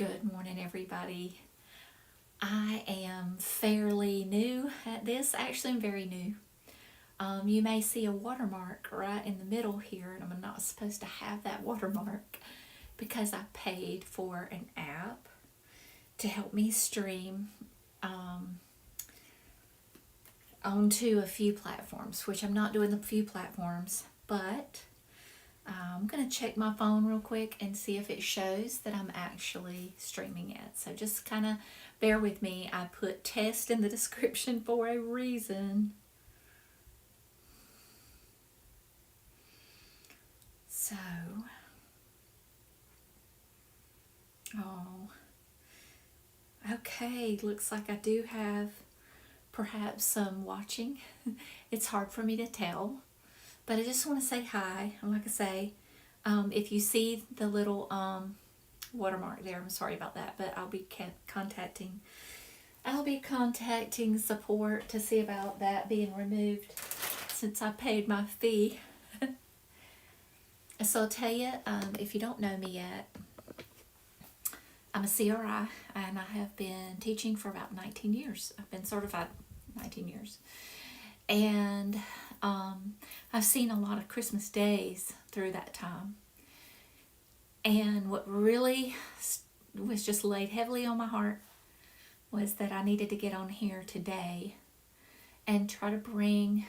Good morning, everybody. I am fairly new at this. Actually, I'm very new. You may see a watermark right in the middle here, and I'm not supposed to have that watermark because I paid for an app to help me stream onto a few platforms, which I'm not doing the few platforms, but I'm going to check my phone real quick and see if it shows that I'm actually streaming it. So just kind of bear with me. I put test in the description for a reason. So, okay, looks like I do have perhaps some watching. It's hard for me to tell, but I just want to say hi. And like I say, if you see the little watermark there, I'm sorry about that, but I'll be contacting support to see about that being removed since I paid my fee. So I'll tell you, if you don't know me yet, I'm a CRI and I have been teaching for about 19 years. I've been certified 19 years. And I've seen a lot of Christmas days through that time. And what really was just laid heavily on my heart was that I needed to get on here today and try to bring,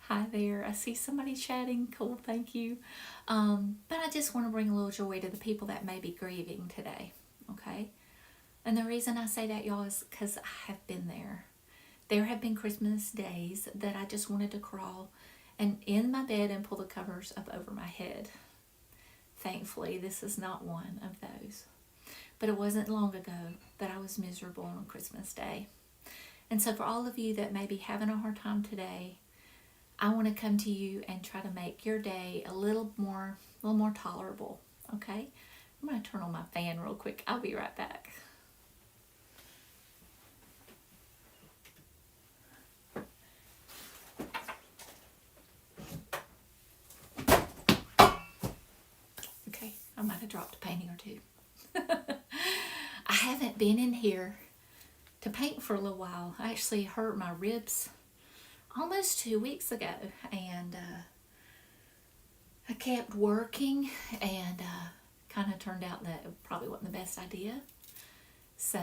hi there, I see somebody chatting, cool, thank you. But I just want to bring a little joy to the people that may be grieving today, okay? And the reason I say that, y'all, is because I have been there. There have been Christmas days that I just wanted to crawl and in my bed and pull the covers up over my head. Thankfully, this is not one of those. But it wasn't long ago that I was miserable on Christmas Day. And so for all of you that may be having a hard time today, I want to come to you and try to make your day a little more tolerable, okay? I'm going to turn on my fan real quick. I'll be right back. Okay, I might have dropped a painting or two. I haven't been in here to paint for a little while. I actually hurt my ribs almost 2 weeks ago, and I kept working, and kind of turned out that it probably wasn't the best idea. So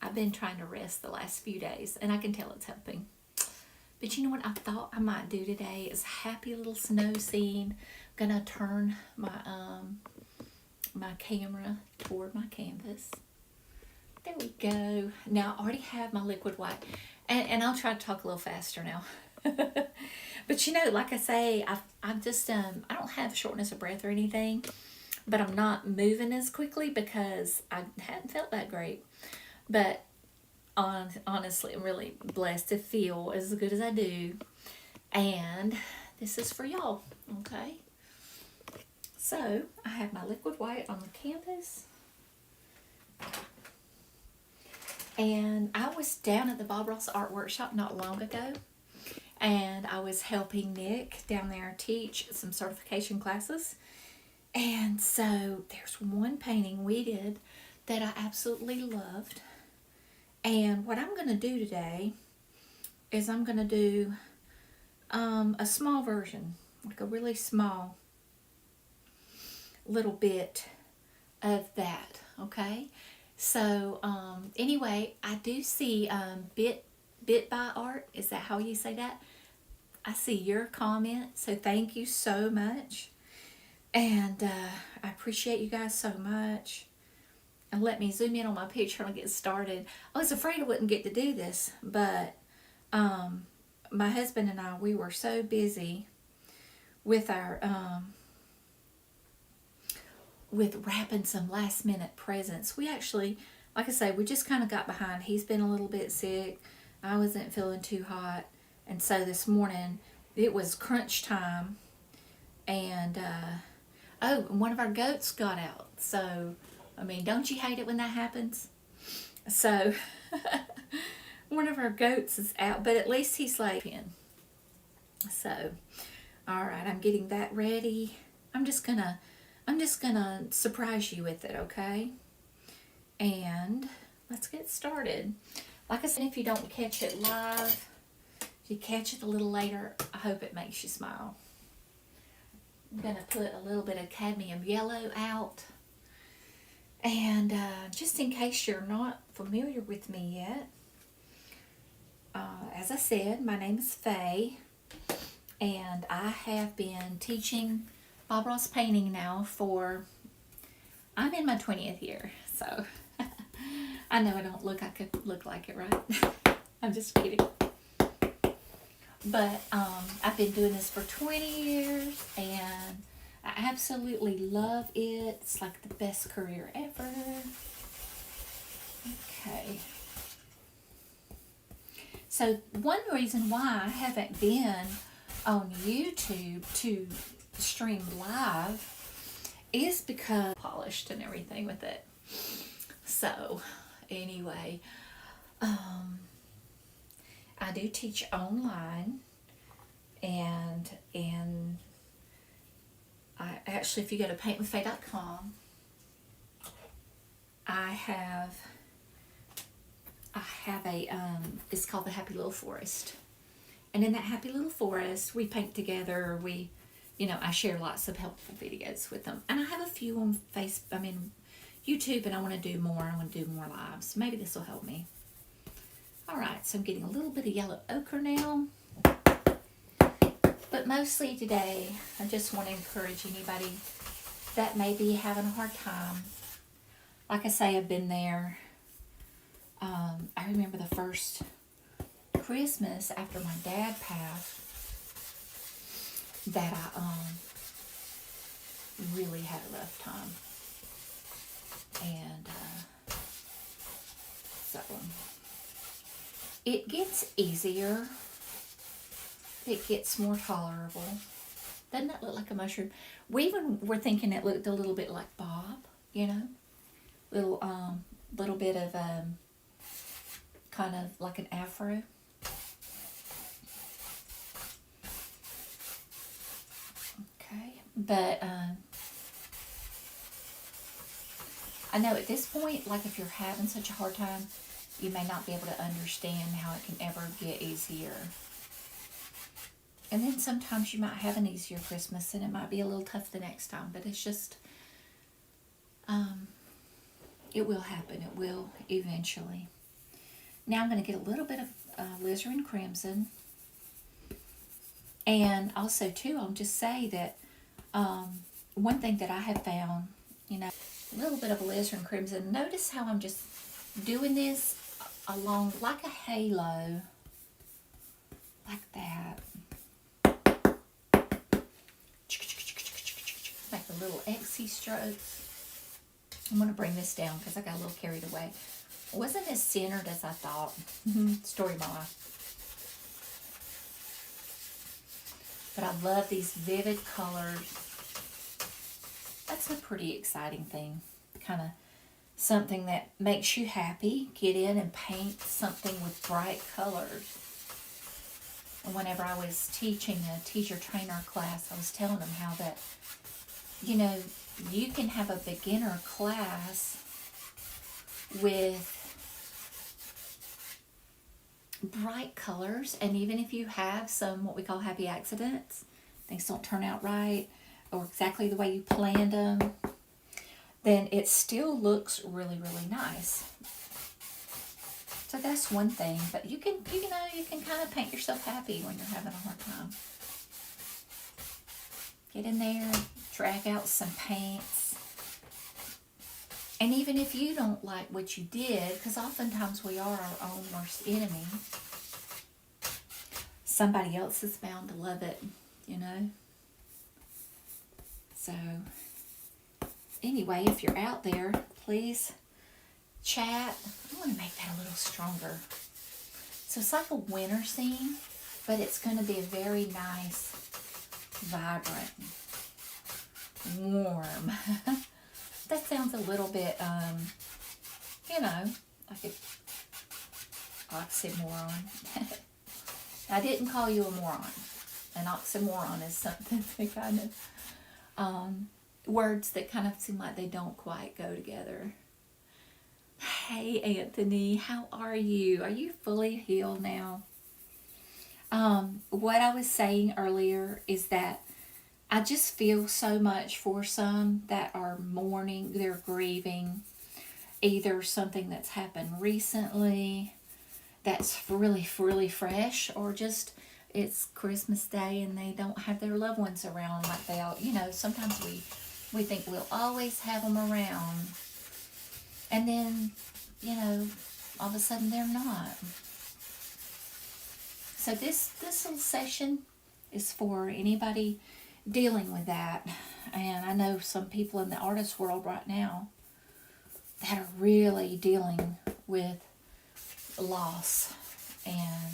I've been trying to rest the last few days, and I can tell it's helping. But you know what I thought I might do today is a happy little snow scene. I'm gonna turn my my camera toward my canvas. There we go. Now I already have my liquid white, and I'll try to talk a little faster now. But you know, like I say, I'm just I don't have shortness of breath or anything, but I'm not moving as quickly because I hadn't felt that great. But honestly, I'm really blessed to feel as good as I do, and this is for y'all, okay? So I have my liquid white on the canvas. And I was down at the Bob Ross Art Workshop not long ago, and I was helping Nick down there teach some certification classes. And so there's one painting we did that I absolutely loved. And what I'm going to do today is I'm going to do a small version, like a really small little bit of that, okay? So anyway, I do see bit by art. Is that how you say that? I see your comment, so thank you so much, and I appreciate you guys so much. And let me zoom in on my picture and I'll get started. I was afraid I wouldn't get to do this, but my husband and I, we were so busy with our with wrapping some last minute presents. We actually, like I say, we just kind of got behind. He's been a little bit sick. I wasn't feeling too hot. And so this morning it was crunch time. And, one of our goats got out. So, I mean, don't you hate it when that happens? So, one of our goats is out, but at least he's like in. So, all right, I'm getting that ready. I'm just gonna surprise you with it, okay? And let's get started. Like I said, if you don't catch it live, if you catch it a little later, I hope it makes you smile. I'm going to put a little bit of cadmium yellow out. And just in case you're not familiar with me yet, as I said, my name is Faye, and I have been teaching Bob Ross painting now I'm in my 20th year, so I know I don't look like it, right? I'm just kidding. But I've been doing this for 20 years, and I absolutely love it. It's like the best career ever. Okay. So one reason why I haven't been on YouTube to stream live is because polished and everything with it. So anyway, I do teach online, and I actually, if you go to paintwithfaye.com, I have a it's called the Happy Little Forest, and in that happy little forest we paint together. I share lots of helpful videos with them, and I have a few on YouTube, and I want to do more. I want to do more lives. Maybe this will help me. All right, so I'm getting a little bit of yellow ochre now, but mostly today I just want to encourage anybody that may be having a hard time. Like I say, I've been there. I remember the first Christmas after my dad passed that I really had a rough time. And so it gets easier. It gets more tolerable. Doesn't that look like a mushroom? We were thinking it looked a little bit like Bob, little bit of kind of like an afro. Okay, but I know at this point, like if you're having such a hard time, you may not be able to understand how it can ever get easier. And then sometimes you might have an easier Christmas, and it might be a little tough the next time, but it's just, it will happen. It will eventually. Now I'm going to get a little bit of alizarin crimson. And also, too, I'll just say that one thing that I have found, a little bit of alizarin crimson. Notice how I'm just doing this along like a halo, like that. Make the little Xy strokes. I'm going to bring this down because I got a little carried away. It wasn't as centered as I thought. Story of my life. But I love these vivid colors. That's a pretty exciting thing. Kind of something that makes you happy. Get in and paint something with bright colors. And whenever I was teaching a teacher trainer class, I was telling them how that, you can have a beginner class with bright colors, and even if you have some what we call happy accidents, things don't turn out right or exactly the way you planned them, then it still looks really, really nice. So that's one thing, but you can kind of paint yourself happy when you're having a hard time. Get in there, drag out some paints. And even if you don't like what you did, because oftentimes we are our own worst enemy, somebody else is bound to love it, So, anyway, if you're out there, please chat. I want to make that a little stronger. So it's like a winter scene, but it's going to be a very nice, vibrant, warm. That sounds a little bit, like an oxymoron. I didn't call you a moron. An oxymoron is something that kind of, words that kind of seem like they don't quite go together. Hey, Anthony, how are you? Are you fully healed now? What I was saying earlier is that I just feel so much for some that are mourning, they're grieving either something that's happened recently that's really, really fresh, or just it's Christmas Day and they don't have their loved ones around like they all, sometimes we think we'll always have them around, and then, you know, all of a sudden they're not. So this little session is for anybody dealing with that. And I know some people in the artist world right now that are really dealing with loss. And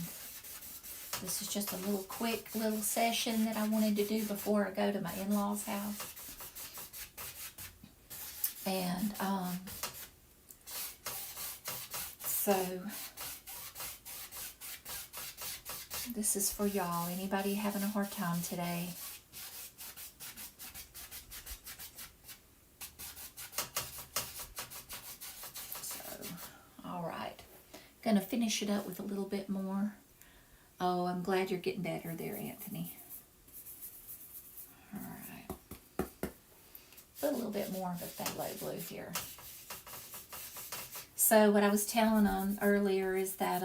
this is just a little quick little session that I wanted to do before I go to my in-laws' house. And so this is for y'all. Anybody having a hard time today? All right, gonna finish it up with a little bit more. Oh, I'm glad you're getting better there, Anthony. All right, put a little bit more of a phthalo blue here. So what I was telling them earlier is that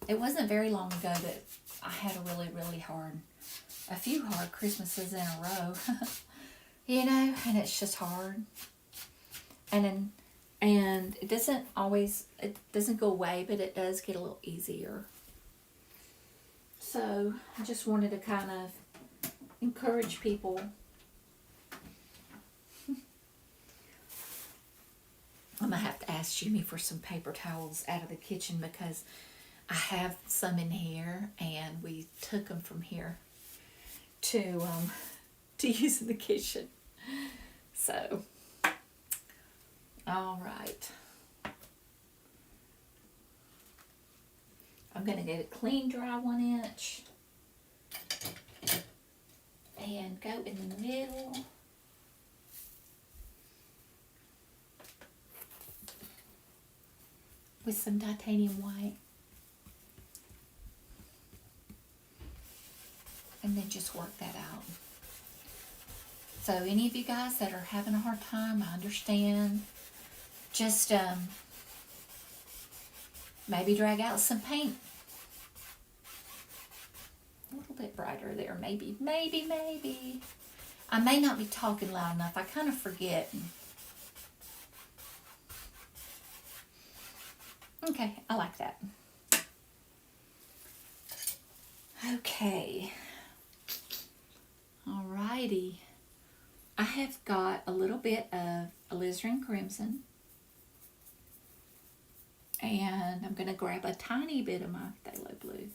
it wasn't very long ago that I had a few hard Christmases in a row. And it's just hard. And it doesn't go away, but it does get a little easier. So I just wanted to kind of encourage people. I'm going to have to ask Jimmy for some paper towels out of the kitchen because I have some in here and we took them from here to use in the kitchen. So, all right. I'm going to get a clean, dry 1 inch and go in the middle. With some titanium white. And then just work that out. So any of you guys that are having a hard time, I understand. Just maybe drag out some paint. A little bit brighter there, maybe. I may not be talking loud enough. I kind of forget. Okay, I like that. Okay. Alrighty. I have got a little bit of alizarin crimson. And I'm going to grab a tiny bit of my phthalo blue.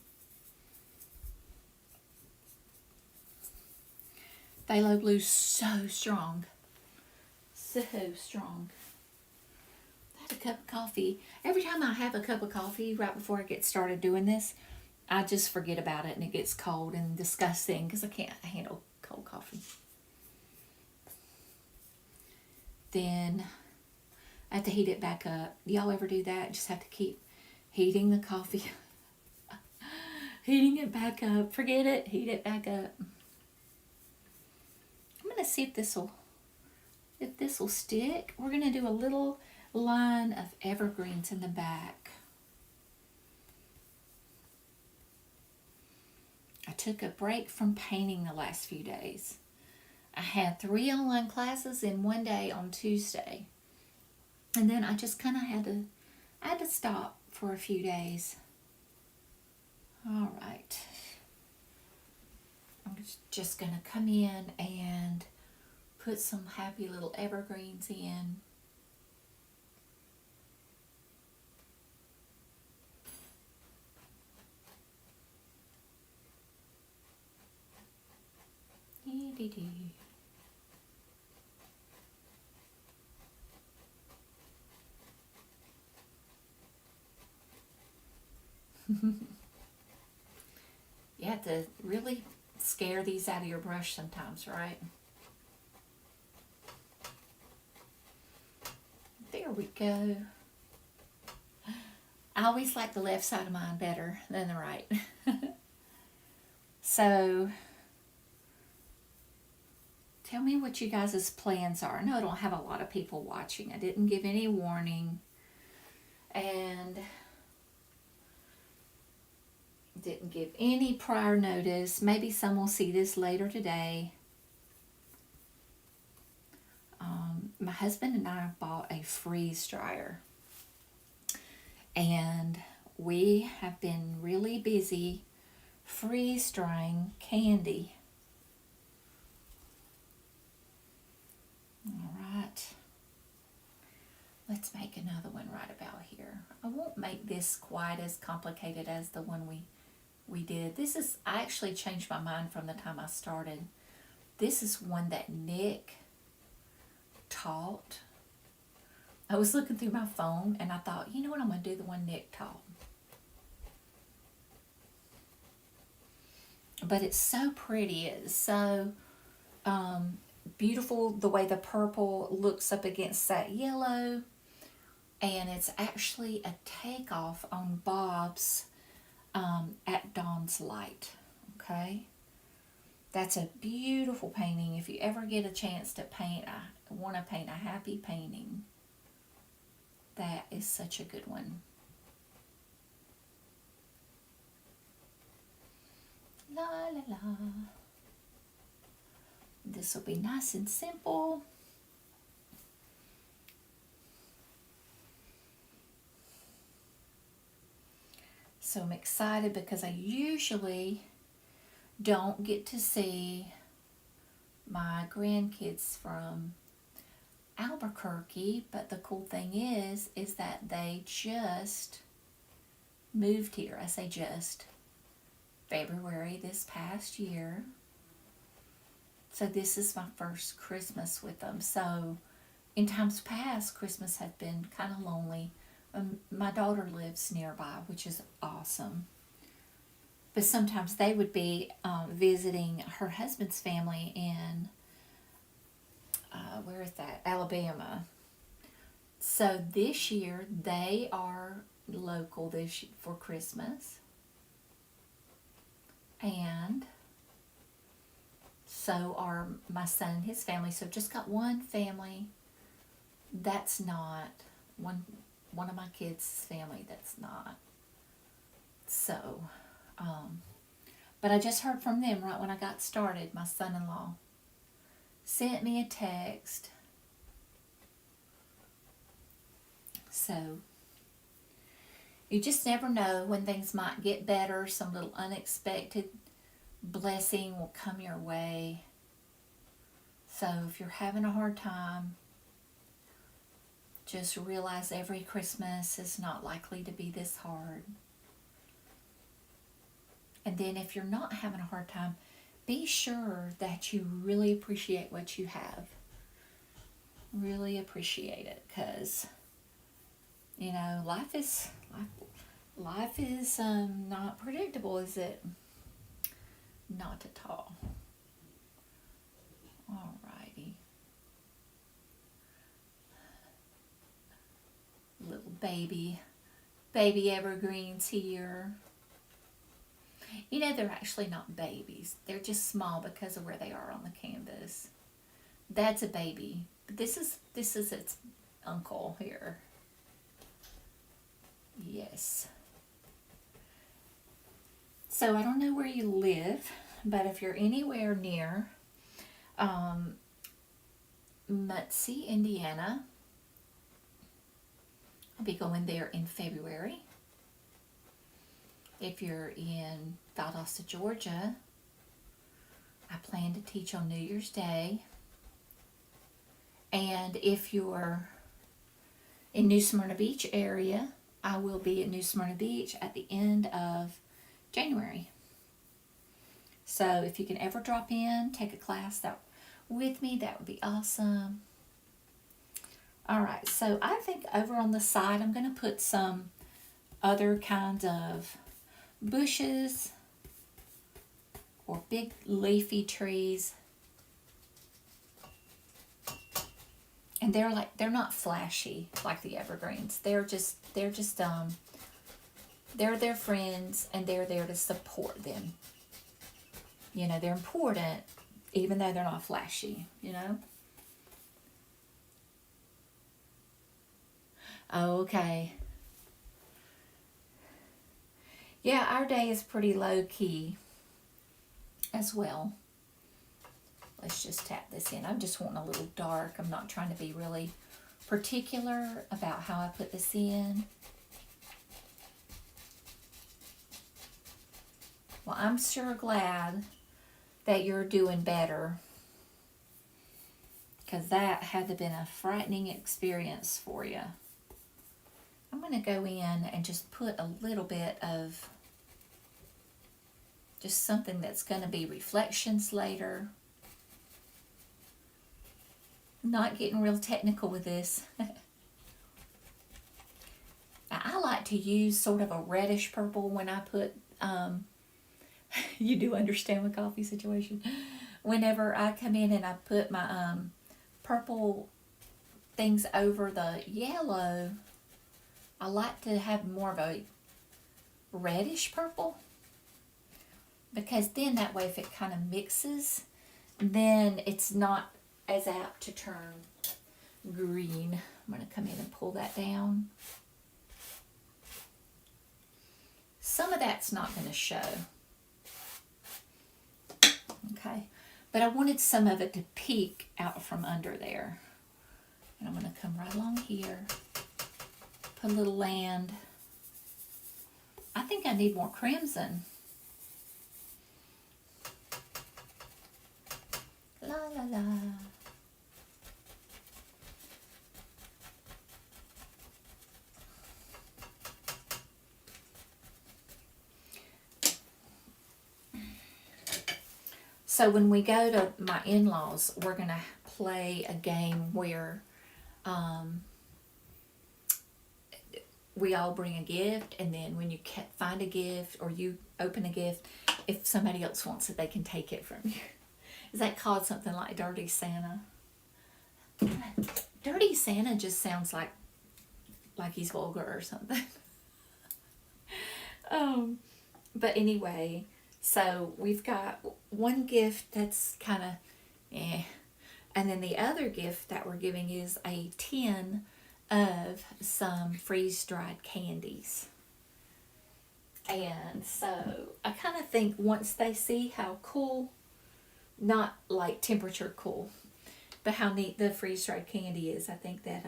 Phthalo blue's so strong. So strong. I had a cup of coffee. Every time I have a cup of coffee right before I get started doing this, I just forget about it and it gets cold and disgusting because I can't handle cold coffee. Then I have to heat it back up. Do y'all ever do that? Just have to keep heating the coffee. Heating it back up. Forget it. Heat it back up. I'm going to see if this will stick. We're going to do a little line of evergreens in the back. I took a break from painting the last few days. I had 3 online classes in one day on Tuesday. And then I just kind of had to stop for a few days. All right. I'm just going to come in and put some happy little evergreens in. You have to really scare these out of your brush sometimes, right? There we go. I always like the left side of mine better than the right. So, tell me what you guys' plans are. I know I don't have a lot of people watching. I didn't give any warning. And didn't give any prior notice. Maybe some will see this later today. My husband and I bought a freeze dryer. And we have been really busy freeze drying candy. All right. Let's make another one right about here. I won't make this quite as complicated as the one we did. I actually changed my mind from the time I started. This is one that Nick taught. I was looking through my phone and I thought, you know what, I'm going to do the one Nick taught. But it's so pretty. It's so beautiful the way the purple looks up against that yellow. And it's actually a takeoff on Bob's At Dawn's Light. Okay? That's a beautiful painting. If you ever get a chance to want to paint a happy painting, that is such a good one. La la la. This will be nice and simple. So I'm excited because I usually don't get to see my grandkids from Albuquerque, but the cool thing is that they just moved here. I say just February this past year. So this is my first Christmas with them. So in times past, Christmas had been kind of lonely. My daughter lives nearby, which is awesome. But sometimes they would be visiting her husband's family in, where is that? Alabama. So this year they are local for Christmas. And so are my son and his family. So just got one family that's not, one of my kids' family that's not. So, but I just heard from them right when I got started. My son-in-law sent me a text. So, you just never know when things might get better. Some little unexpected blessing will come your way. So if you're having a hard time, just realize every Christmas is not likely to be this hard. And then if you're not having a hard time, be sure that you really appreciate what you have. Really appreciate it, because, you know, life is not predictable, is it? Not at all. Alrighty. Little baby evergreens here. You know, they're actually not babies. They're just small because of where they are on the canvas. That's a baby. But this is its uncle here. Yes. So I don't know where you live, but if you're anywhere near Muncie, Indiana, I'll be going there in February. If you're in Valdosta, Georgia, I plan to teach on New Year's Day. And if you're in New Smyrna Beach area, I will be at New Smyrna Beach at the end of January. So if you can ever drop in, take a class with me, that would be awesome. Alright, so I think over on the side I'm going to put some other kinds of bushes or big leafy trees. And they're not flashy like the evergreens. They're their friends, and they're there to support them. You know, they're important even though they're not flashy, you know? Okay. Yeah, our day is pretty low key as well. Let's just tap this in. I'm just wanting a little dark. I'm not trying to be really particular about how I put this in. Well, I'm sure glad that you're doing better, because that had to have been a frightening experience for you. I'm going to go in and just put a little bit of just something that's going to be reflections later. Not getting real technical with this. Now, I like to use sort of a reddish purple when I put, you do understand my coffee situation. Whenever I come in and I put my purple things over the yellow, I like to have more of a reddish purple, because then that way if it kind of mixes, then it's not as apt to turn green. I'm going to come in and pull that down. Some of that's not going to show. Okay, but I wanted some of it to peek out from under there. And I'm going to come right along here, put a little land. I think I need more crimson. La la la. So when we go to my in-laws, we're going to play a game where we all bring a gift, and then when you find a gift or you open a gift, if somebody else wants it, they can take it from you. Is that called something like Dirty Santa? Dirty Santa just sounds like he's vulgar or something. But anyway, so we've got one gift that's kind of and then the other gift that we're giving is a tin of some freeze-dried candies. And so I kind of think once they see how cool, not like temperature cool, but how neat the freeze-dried candy is, I think that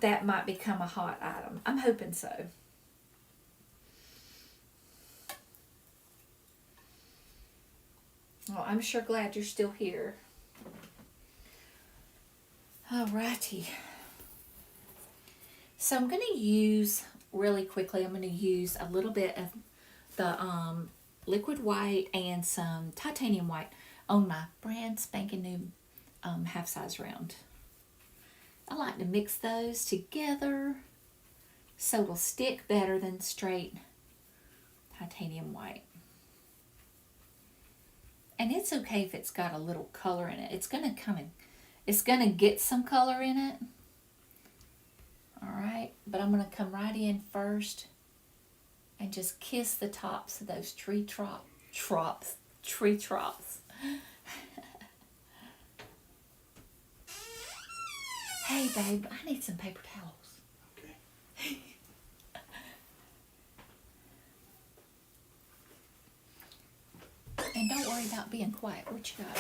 that might become a hot item. I'm hoping so. Well, I'm sure glad you're still here. Alrighty. So I'm going to use, really quickly, I'm going to use a little bit of the liquid white and some titanium white on my brand spanking new half-size round. I like to mix those together so it'll stick better than straight titanium white. And it's okay if it's got a little color in it. It's going to get some color in it. All right, but I'm going to come right in first and just kiss the tops of those tree tops. Hey, babe, I need some paper towels. Okay. And don't worry about being quiet. What you got?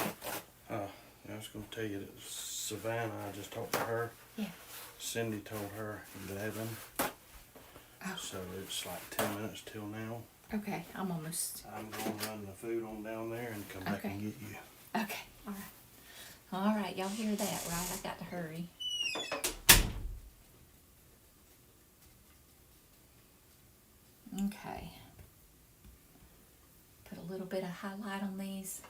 I was going to tell you that Savannah, I just talked to her. Yeah. Cindy told her 11. Oh. So it's like 10 minutes till now. Okay, I'm almost. I'm going to run the food on down there and come back and get you. Okay, all right. All right, y'all hear that, right? I got to hurry. Okay. Put a little bit of highlight on these.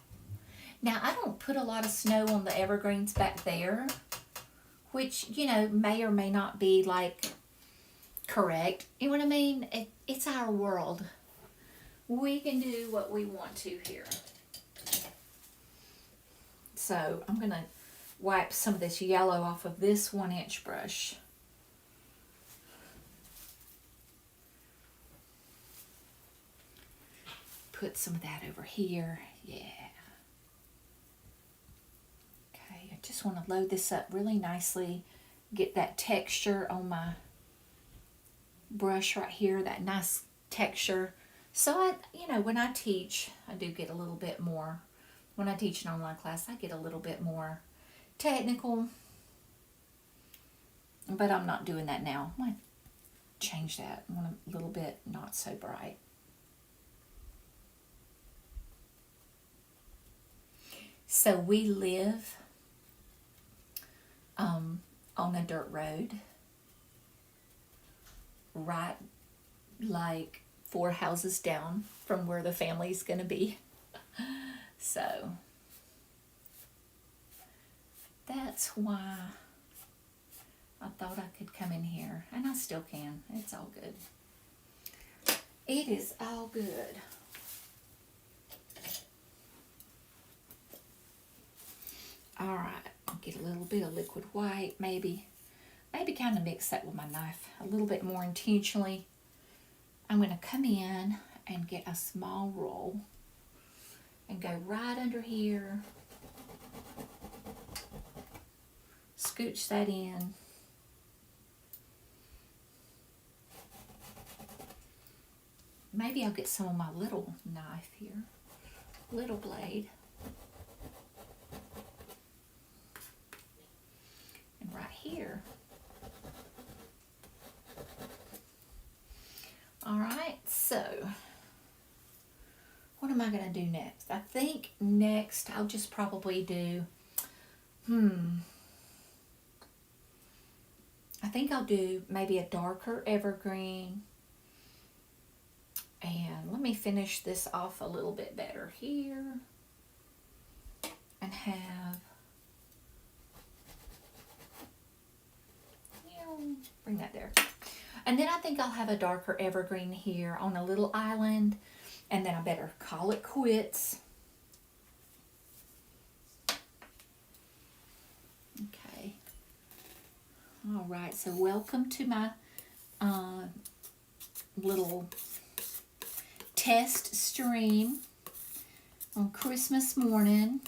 Now, I don't put a lot of snow on the evergreens back there, which, you know, may or may not be, like, correct. You know what I mean? It's our world. We can do what we want to here. So, I'm going to wipe some of this yellow off of this 1-inch brush. Put some of that over here. Yeah. Okay, I just want to load this up really nicely. Get that texture on my brush right here, that nice texture. So when I teach, I do get a little bit more. When I teach an online class, I get a little bit more technical. But I'm not doing that now. I might change that. I want a little bit not so bright. So we live on a dirt road, right like 4 houses down from where the family's gonna be. So that's why I thought I could come in here, and I still can. It's all good. It is all good. All right, I'll get a little bit of liquid white, maybe kind of mix that with my knife a little bit more intentionally. I'm going to come in and get a small roll and go right under here. Scooch that in. Maybe I'll get some of my little knife here, little blade. And right here. All right, so what am I going to do next? I think next I'll just probably do, I think I'll do maybe a darker evergreen. And let me finish this off a little bit better here. And have, bring that there. And then I think I'll have a darker evergreen here on a little island. And then I better call it quits. Okay. All right, so welcome to my little test stream on Christmas morning.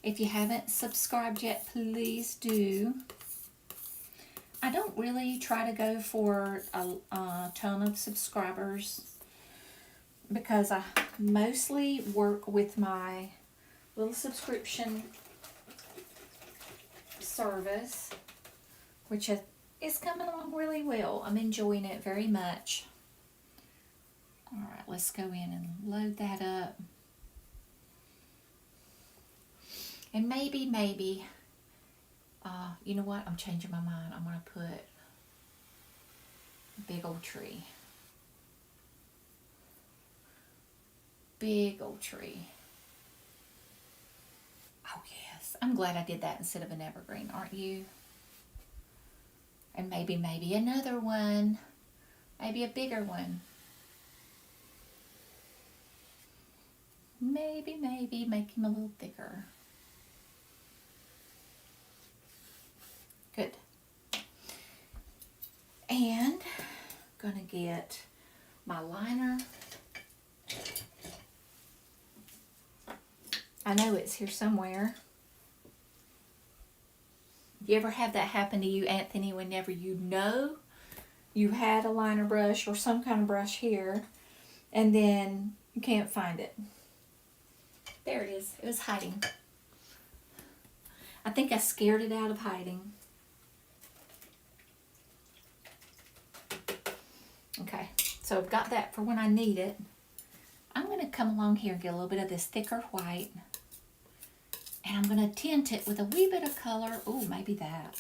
If you haven't subscribed yet, please do. I don't really try to go for a ton of subscribers because I mostly work with my little subscription service, which is coming along really well. I'm enjoying it very much. All right, let's go in and load that up. And maybe, you know what? I'm changing my mind. I'm going to put a big old tree. Big old tree. Oh, yes. I'm glad I did that instead of an evergreen, aren't you? And maybe another one. Maybe a bigger one. Maybe make him a little thicker. Good. And I'm gonna get my liner. I know it's here somewhere. You ever have that happen to you, Anthony, whenever you know you had a liner brush or some kind of brush here, and then you can't find it? There it is. It was hiding. I think I scared it out of hiding. Okay, so I've got that for when I need it. I'm going to come along here and get a little bit of this thicker white. And I'm going to tint it with a wee bit of color. Oh, maybe that.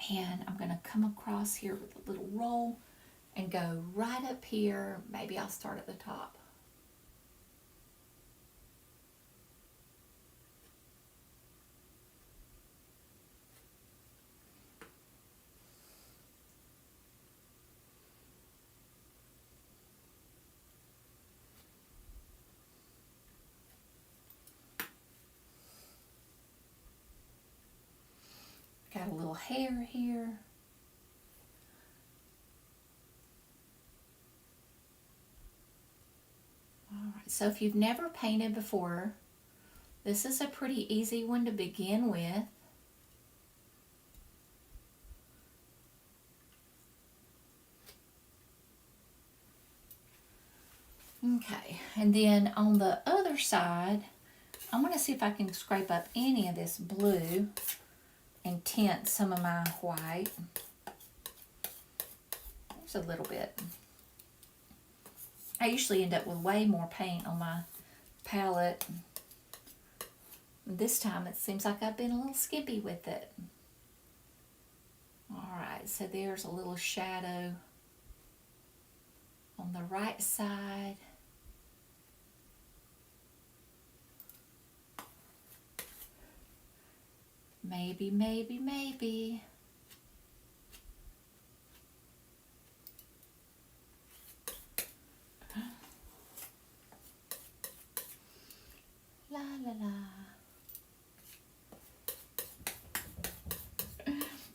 And I'm going to come across here with a little roll and go right up here. Maybe I'll start at the top. a little hair here. Alright, so if you've never painted before, this is a pretty easy one to begin with. Okay, and then on the other side, I'm going to see if I can scrape up any of this blue and tint some of my white. There's a little bit. I usually end up with way more paint on my palette. This time it seems like I've been a little skimpy with it. Alright, so there's a little shadow on the right side. Maybe, maybe, maybe. La la la.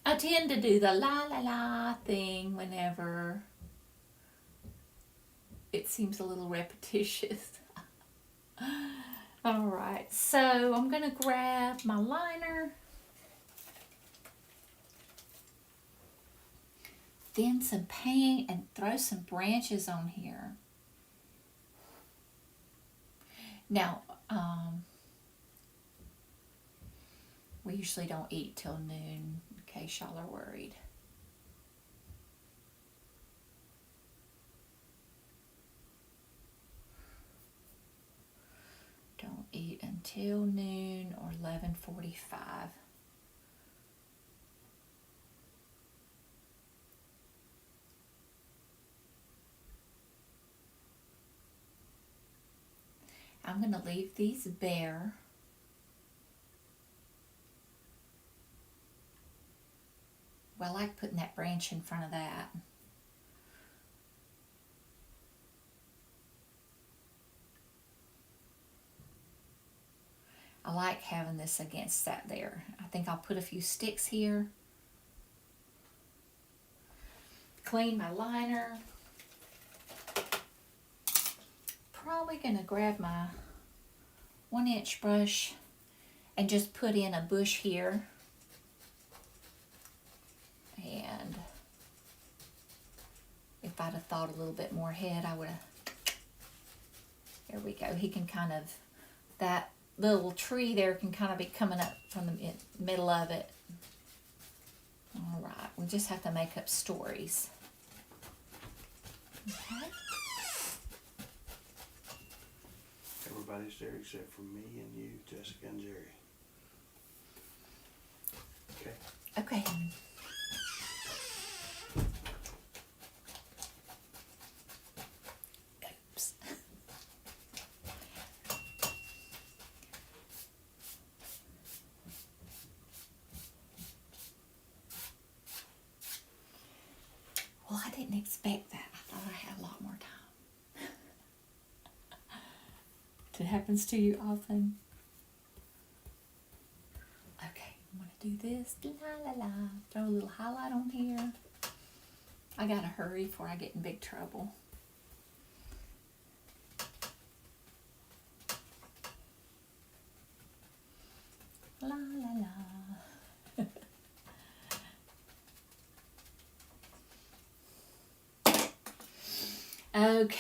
I tend to do the la la la thing whenever it seems a little repetitious. Alright, so I'm going to grab my liner. Then some paint and throw some branches on here. Now, we usually don't eat till noon, in case y'all are worried. Don't eat until noon or 11:45. I'm going to leave these bare. Well, I like putting that branch in front of that. I like having this against that there. I think I'll put a few sticks here. Clean my liner. Probably gonna grab my 1-inch brush and just put in a bush here. And if I'd have thought a little bit more ahead, I would have, there we go. He can kind of, that little tree there can kind of be coming up from the middle of it. All right, we just have to make up stories. Okay. Everybody's there except for me and you, Jessica and Jerry. Okay. Okay. Oops. Well, I didn't expect that. I thought I had a lot more time. It happens to you often. Okay, I'm gonna do this. La la la. Throw a little highlight on here. I gotta hurry before I get in big trouble. La la la. Okay.